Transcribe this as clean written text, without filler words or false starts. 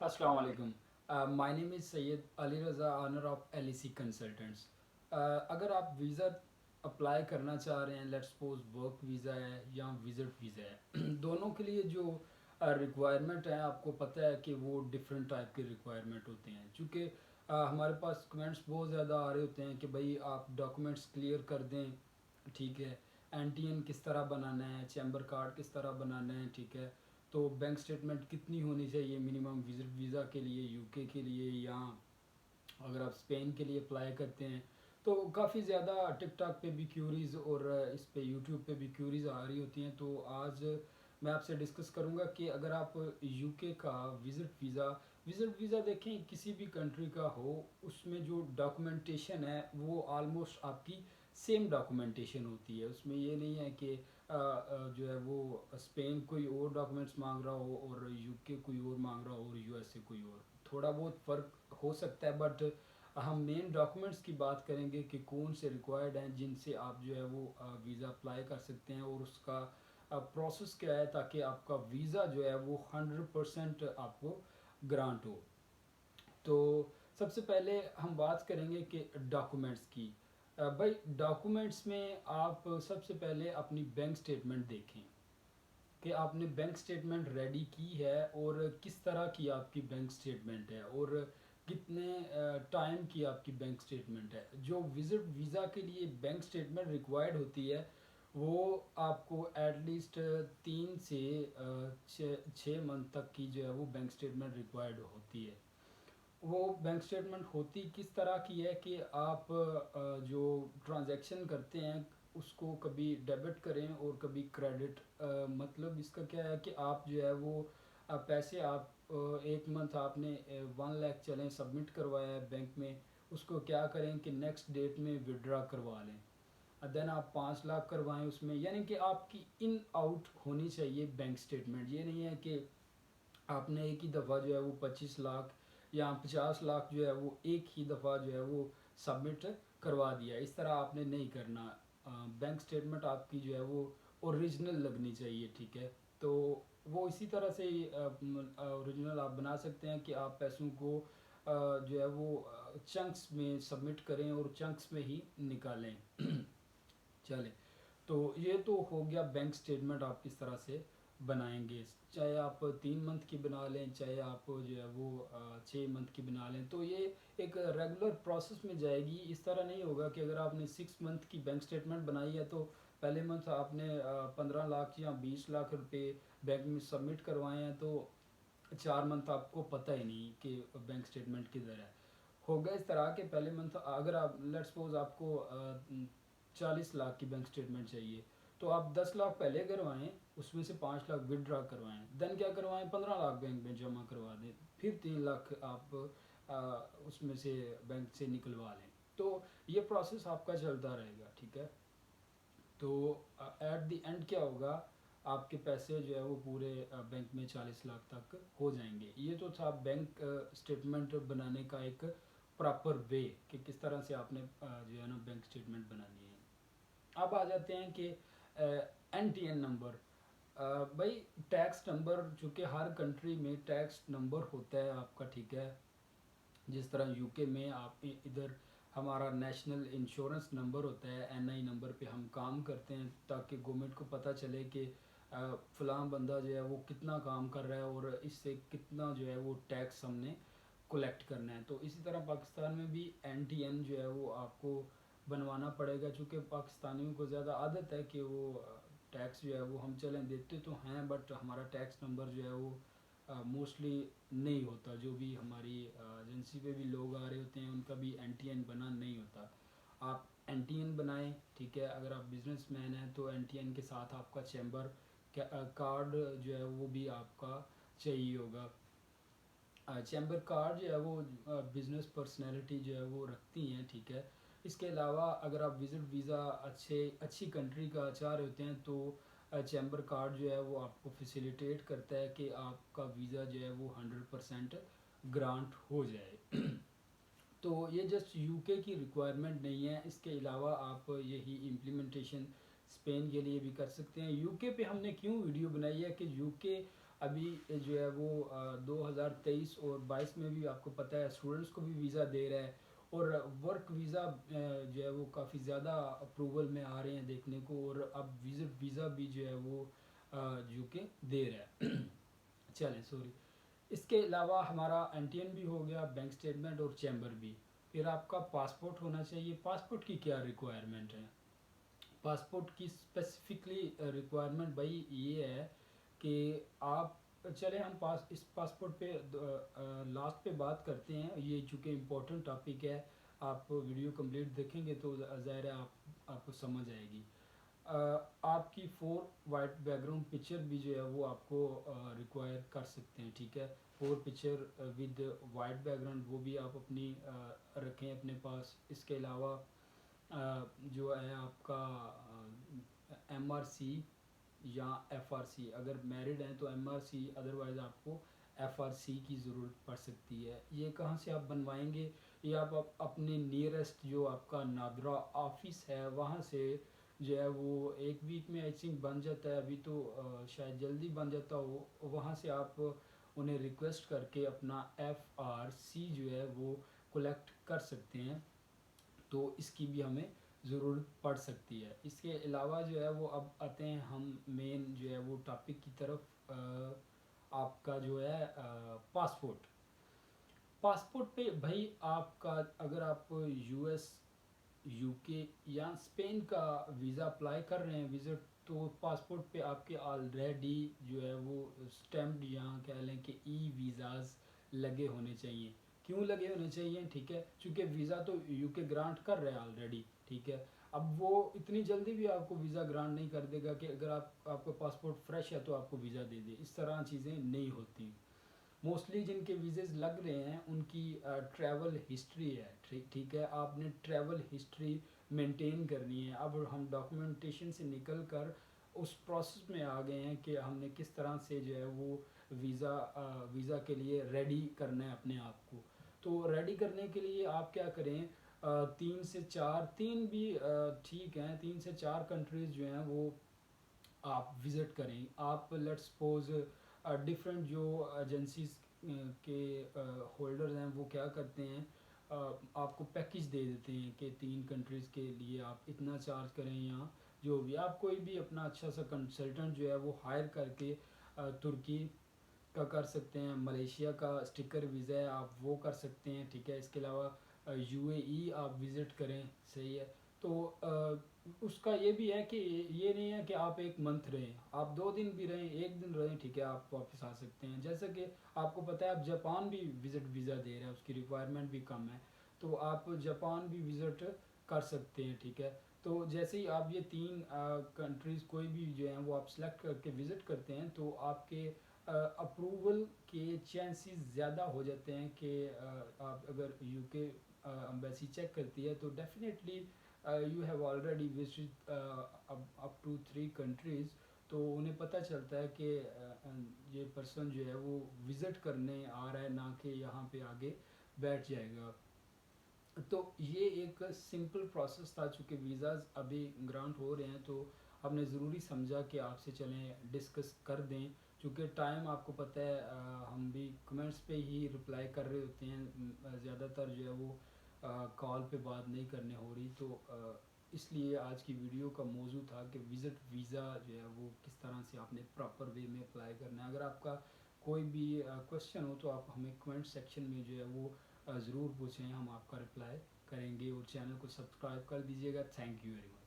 Assalamu alaikum. My name is Sayyid Ali Raza, owner of LEC consultants. अगर आप visa apply करना चाह रहे हैं, लेट्स सपोज वर्क वीज़ा है या विजिट वीज़ा है दोनों के लिए जो रिक्वायरमेंट है आपको पता है कि वो डिफरेंट टाइप के रिक्वायरमेंट होते हैं। चूँकि हमारे पास कमेंट्स बहुत ज़्यादा आ रहे होते हैं कि भाई आप डॉक्यूमेंट्स क्लियर कर दें, ठीक है, एनटीएन किस तरह बनाना है, चैम्बर कार्ड किस तरह बनाना है, ठीक है, तो बैंक स्टेटमेंट कितनी होनी चाहिए मिनिमम विजिट वीज़ा के लिए, यूके के लिए, या अगर आप स्पेन के लिए अप्लाई करते हैं तो काफ़ी ज़्यादा टिकटॉक पे भी क्यूरीज़ और इस पे यूट्यूब पे भी क्यूरीज़ आ रही होती हैं। तो आज मैं आपसे डिस्कस करूंगा कि अगर आप यूके का विज़िट वीज़ा देखें, किसी भी कंट्री का हो, उसमें जो डॉक्यूमेंटेशन है वो ऑलमोस्ट आपकी सेम डॉक्यूमेंटेशन होती है। उसमें ये नहीं है कि जो है वो स्पेन कोई और डॉक्यूमेंट्स मांग रहा हो और यूके कोई और मांग रहा हो और यूएसए कोई और, थोड़ा बहुत फ़र्क हो सकता है। बट हम मेन डॉक्यूमेंट्स की बात करेंगे कि कौन से रिक्वायर्ड हैं जिनसे आप जो है वो वीज़ा अप्लाई कर सकते हैं और उसका प्रोसेस क्या है ताकि आपका वीज़ा जो है वो 100% आपको ग्रांट हो। तो सबसे पहले हम बात करेंगे कि डॉक्यूमेंट्स की। भाई डॉक्यूमेंट्स में आप सबसे पहले अपनी बैंक स्टेटमेंट देखें कि आपने बैंक स्टेटमेंट रेडी की है और किस तरह की आपकी बैंक स्टेटमेंट है और कितने टाइम की आपकी बैंक स्टेटमेंट है। जो विजिट वीज़ा के लिए बैंक स्टेटमेंट रिक्वायर्ड होती है वो आपको एटलीस्ट 3 से 6 मंथ तक की जो है वो बैंक स्टेटमेंट रिक्वायर्ड होती है। वो बैंक स्टेटमेंट होती किस तरह की है कि आप जो ट्रांजैक्शन करते हैं उसको कभी डेबिट करें और कभी क्रेडिट। मतलब इसका क्या है कि आप जो है वो पैसे आप 1 मंथ आपने 1 लाख चलें सबमिट करवाया है बैंक में, उसको क्या करें कि नेक्स्ट डेट में विड्रा करवा लें। देन आप 5 लाख करवाएं उसमें, यानी कि आपकी इन आउट होनी चाहिए बैंक स्टेटमेंट। ये नहीं है कि आपने एक ही दफ़ा जो है वो 25 लाख या 50 लाख जो है वो एक ही दफ़ा जो है वो सबमिट करवा दिया। इस तरह आपने नहीं करना। बैंक स्टेटमेंट आपकी जो है वो ओरिजिनल लगनी चाहिए, ठीक है। तो वो इसी तरह से ओरिजिनल आप बना सकते हैं कि आप पैसों को जो है वो चंक्स में सबमिट करें और चंक्स में ही निकालें चले। तो ये तो हो गया बैंक स्टेटमेंट आप किस तरह से बनाएंगे। चाहे आप 3 मंथ की बना लें, चाहे आप जो है वो 6 मंथ की बना लें, तो ये एक रेगुलर प्रोसेस में जाएगी। इस तरह नहीं होगा कि अगर आपने 6 मंथ की बैंक स्टेटमेंट बनाई है तो पहले मंथ आपने 15 लाख या 20 लाख रुपए बैंक में सबमिट करवाए हैं, तो 4 मंथ आपको पता ही नहीं कि बैंक स्टेटमेंट किधर है। होगा इस तरह के पहले मंथ अगर आप लेट्स सपोज आपको 40 लाख की बैंक स्टेटमेंट चाहिए तो आप 10 लाख पहले करवाएं, उसमें से 5 लाख विदड्रॉ करवाएं, देन क्या करवाएं 15 लाख बैंक में जमा करवा दें, फिर 3 लाख आप उसमें से बैंक से निकलवा लें। तो ये प्रोसेस आपका चलता रहेगा, ठीक है। तो एट द एंड क्या होगा, आपके पैसे जो है वो पूरे बैंक में 40 लाख तक हो जाएंगे। ये तो था बैंक स्टेटमेंट बनाने का एक प्रॉपर वे कि किस तरह से आपने जो है ना बैंक स्टेटमेंट बनानी है। अब आ जाते हैं कि एन नंबर। भाई टैक्स नंबर, चूँकि हर कंट्री में टैक्स नंबर होता है आपका, ठीक है। जिस तरह यूके में आप इधर हमारा नेशनल इंश्योरेंस नंबर होता है, एनआई नंबर पे हम काम करते हैं ताकि गवर्नमेंट को पता चले कि फ़लाँ बंदा जो है वो कितना काम कर रहा है और इससे कितना जो है वो टैक्स हमने कलेक्ट करना है। तो इसी तरह पाकिस्तान में भी एन जो है वो आपको बनवाना पड़ेगा, चूँकि पाकिस्तानियों को ज़्यादा आदत है कि वो टैक्स जो है वो हम चलें देते तो हैं बट हमारा टैक्स नंबर जो है वो मोस्टली नहीं होता। जो भी हमारी एजेंसी पे भी लोग आ रहे होते हैं उनका भी एन बना नहीं होता। आप एन बनाएं, ठीक है। अगर आप बिजनेस मैन हैं तो एन के साथ आपका चैम्बर कार्ड जो है वो भी आपका चाहिए होगा। चैम्बर कार्ड जो है वो बिजनेस पर्सनैलिटी जो है वो रखती हैं, ठीक है। इसके अलावा अगर आप विजिट वीज़ा अच्छी कंट्री का चाह रहे होते हैं तो चैम्बर कार्ड जो है वो आपको फैसिलिटेट करता है कि आपका वीज़ा जो है वो 100% ग्रांट हो जाए तो ये जस्ट यूके की रिक्वायरमेंट नहीं है, इसके अलावा आप यही इम्प्लीमेंटेशन स्पेन के लिए भी कर सकते हैं। यूके पे हमने क्यों वीडियो बनाई है कि यूके अभी जो है वो 2023 और 22 में भी आपको पता है स्टूडेंट्स को भी वीज़ा दे रहा है, और वर्क वीज़ा जो है वो काफ़ी ज़्यादा अप्रूवल में आ रहे हैं देखने को, और अब विजिट वीज़ा भी जो है वो यूके दे रहा है। चलें, सॉरी। इसके अलावा हमारा एनटीएन भी हो गया, बैंक स्टेटमेंट और चैम्बर भी। फिर आपका पासपोर्ट होना चाहिए। पासपोर्ट की क्या रिक्वायरमेंट है? पासपोर्ट की स्पेसिफिकली रिक्वायरमेंट भाई ये है कि आप, चले हम इस पासपोर्ट पे लास्ट पे बात करते हैं, ये चूँकि इम्पोर्टेंट टॉपिक है। आप वीडियो कंप्लीट देखेंगे तो ज़ाहिर है आपको समझ आएगी। आपकी 4 वाइट बैकग्राउंड पिक्चर भी जो है वो आपको रिक्वायर कर सकते हैं, ठीक है। 4 पिक्चर विद वाइट बैकग्राउंड, वो भी आप अपनी रखें अपने पास। इसके अलावा जो है आपका MRC या FRC, अगर मैरिड हैं तो MRC, अदरवाइज़ आपको FRC की ज़रूरत पड़ सकती है। ये कहाँ से आप बनवाएंगे? ये आप अपने नियरेस्ट जो आपका नादरा ऑफिस है वहाँ से जो है वो 1 वीक में आई थिंक बन जाता है, अभी तो शायद जल्दी बन जाता हो। वहाँ से आप उन्हें रिक्वेस्ट करके अपना FRC जो है वो कलेक्ट कर सकते हैं। तो इसकी भी हमें ज़रूरत पड़ सकती है। इसके अलावा जो है वो अब आते हैं हम मेन जो है वो टॉपिक की तरफ। आपका जो है पासपोर्ट। पासपोर्ट पे भाई आपका, अगर आप US, UK या स्पेन का वीज़ा अप्लाई कर रहे हैं विज़िट, तो पासपोर्ट पे आपके ऑलरेडी जो है वो स्टैम्प्ड या कह लें कि वीज़ाज़ लगे होने चाहिए। क्यों लगे होने चाहिए? ठीक है, क्योंकि वीज़ा तो UK ग्रांट कर रहा है ऑलरेडी, ठीक है। अब वो इतनी जल्दी भी आपको वीज़ा ग्रांट नहीं कर देगा कि अगर आपका पासपोर्ट फ्रेश है तो आपको वीज़ा दे दे। इस तरह चीज़ें नहीं होती। मोस्टली जिनके वीज़ेज़ लग रहे हैं उनकी ट्रैवल हिस्ट्री है, ठीक है। आपने ट्रैवल हिस्ट्री मेंटेन करनी है। अब हम डॉक्यूमेंटेशन से निकल कर उस प्रोसेस में आ गए हैं कि हमने किस तरह से जो है वो वीज़ा के लिए रेडी करना है अपने आप को। तो रेडी करने के लिए आप क्या करें, 3 से 4, तीन भी ठीक हैं, 3 से 4 कंट्रीज़ जो हैं वो आप विज़िट करें। आप लेट्स सपोज डिफरेंट जो एजेंसीज के होल्डर्स हैं वो क्या करते हैं, आपको पैकेज दे देते हैं कि 3 कंट्रीज़ के लिए आप इतना चार्ज करें, या जो भी आप कोई भी अपना अच्छा सा कंसल्टेंट जो है वो हायर करके तुर्की का कर सकते हैं, मलेशिया का स्टिकर वीज़ा है आप वो कर सकते हैं, ठीक है। इसके अलावा UAE आप विज़िट करें, सही है। तो उसका ये भी है कि ये नहीं है कि आप 1 मंथ रहें, आप 2 दिन भी रहें, 1 दिन रहें, ठीक है, आप वापस आ सकते हैं। जैसे कि आपको पता है अब जापान भी विज़िट वीज़ा दे रहा है, उसकी रिक्वायरमेंट भी कम है, तो आप जापान भी विज़िट कर सकते हैं, ठीक है। तो जैसे ही आप ये 3 कंट्रीज़ कोई भी जो हैं वो आप सेलेक्ट करके विज़िट करते हैं तो आपके अप्रूवल के चांसेस ज़्यादा हो जाते हैं कि आप अगर UK एम्बेसी चेक करती है तो definitely you have already visit up to 3 countries. तो उन्हें पता चलता है कि ये पर्सन जो है वो विज़िट करने आ रहा है, ना कि यहाँ पे आगे बैठ जाएगा। तो ये एक सिंपल प्रोसेस था। चूँकि वीज़ाज़ अभी ग्रांट हो रहे हैं तो हमने ज़रूरी समझा कि आपसे चलें डिस्कस कर दें। चूँकि टाइम आपको पता है हम भी कमेंट्स पे ही रिप्लाई कर रहे होते हैं, ज़्यादातर जो है वो कॉल पे बात नहीं करने हो रही। तो इसलिए आज की वीडियो का मौजू था कि विज़िट वीज़ा जो है वो किस तरह से आपने प्रॉपर वे में अप्लाई करना है। अगर आपका कोई भी क्वेश्चन हो तो आप हमें कमेंट सेक्शन में जो है वो ज़रूर पूछें, हम आपका रिप्लाई करेंगे। और चैनल को सब्सक्राइब कर दीजिएगा। Thank you very much.